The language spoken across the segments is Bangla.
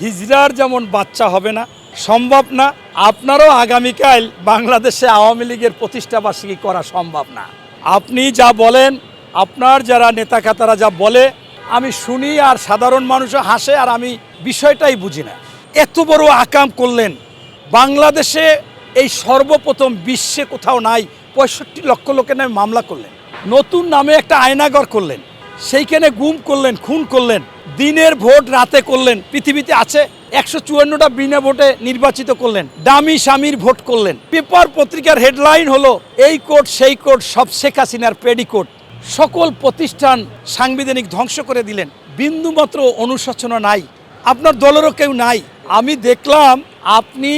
হিজড়ার যেমন বাচ্চা হবে না, সম্ভব না, আপনারও আগামীকাল বাংলাদেশে আওয়ামী লীগের প্রতিষ্ঠা বার্ষিকী করা সম্ভব না। আপনি যা বলেন, আপনার যারা নেতাখাতারা যা বলে আমি শুনি, আর সাধারণ মানুষও হাসে, আর আমি বিষয়টাই বুঝি না। এত বড় আকাম করলেন, বাংলাদেশে এই সর্বপ্রথম, বিশ্বে কোথাও নাই, ৬৫ লক্ষ লোকের নামে মামলা করলেন, নতুন নামে একটা আয়নাগর করলেন, সেইখানে গুম করলেন, খুন করলেন, দিনের ভোট রাতে করলেন, পৃথিবীতে আছে ১৫৪টা বিনা ভোটে নির্বাচিত করলেন, দামি স্বামীর ভোট করলেন, পেপার পত্রিকার হেডলাইন হলো এই কোর্ট সেই কোর্ট, সব শেখ হাসিনার পেডিকোট, সকল প্রতিষ্ঠান সাংবিধানিক ধ্বংস করে দিলেন, বিন্দুমাত্র অনুশোচনা নাই, আপনার দলেরও কেউ নাই। আমি দেখলাম আপনি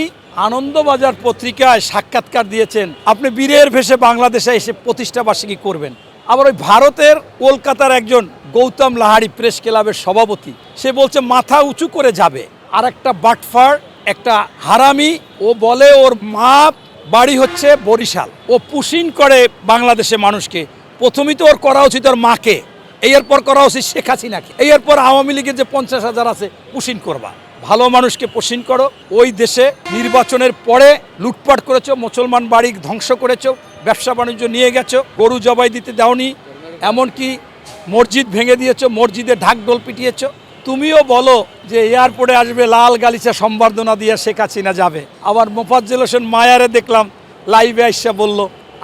আনন্দবাজার পত্রিকায় সাক্ষাৎকার দিয়েছেন, আপনি বীরের ভেষে বাংলাদেশে এসে প্রতিষ্ঠা বার্ষিকী করবেন। আবার ওই ভারতের কলকাতার একজন গৌতম লাহারি প্রেস ক্লাবের সভাপতি, সে বলছে মাথা উঁচু করে যাবে। আর একটা বাটফার, একটা হারামি, ও বলে ওর মা বাড়ি হচ্ছে বরিশাল, ও পুশিন করে বাংলাদেশে মানুষকে। প্রথমেই তো ওর করা উচিত ওর মাকে, এরপর করা উচিত শেখ হাসিনাকে, এরপর আওয়ামী লীগের যে ৫০,০০০ আছে পুশিন করবা। ভালো মানুষকে পোষণ করো। ওই দেশে নির্বাচনের পরে লুটপাট করেছো, মুসলমান বাড়ি ধ্বংস করেছো, ব্যবসা বাণিজ্য নিয়ে গেছো, গরু জবাই দিতে দাওনি, এমনকি মসজিদ ভেঙে দিয়েছো, মসজিদে ঢাকঢোল পিটিয়েছো। তুমিও বলো যে এয়ারপোর্টে আসবে লাল গালিচা সম্বর্ধনা দিয়ে শেখ হাসিনা যাবে। আবার মোফাজ্জেল হোসেন মায়ারে দেখলাম লাইভে আইসা বলল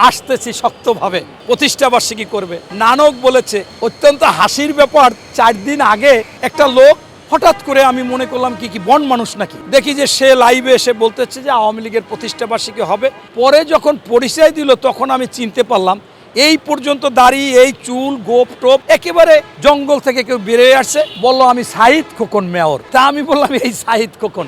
আসতেছি শক্তভাবে, প্রতিষ্ঠা বার্ষিকী করবে। নানক বলেছে, অত্যন্ত হাসির ব্যাপার, ৪ দিন আগে একটা লোক হঠাৎ করে, আমি মনে করলাম কি বন মানুষ নাকি, দেখি যে সে লাইভে এসে বলতেছে যে আওয়ামী লীগের প্রতিষ্ঠা বার্ষিকী হবে। পরে যখন পরিচয় দিল তখন আমি চিনতে পারলাম, এই পর্যন্ত দাড়ি, এই চুল, গোপ টোপ, একেবারে জঙ্গল থেকে কেউ বেরিয়ে আসছে, বলল আমি সাহিদ খোকন মেয়র। তা আমি বললাম এই সাহিদ খোকন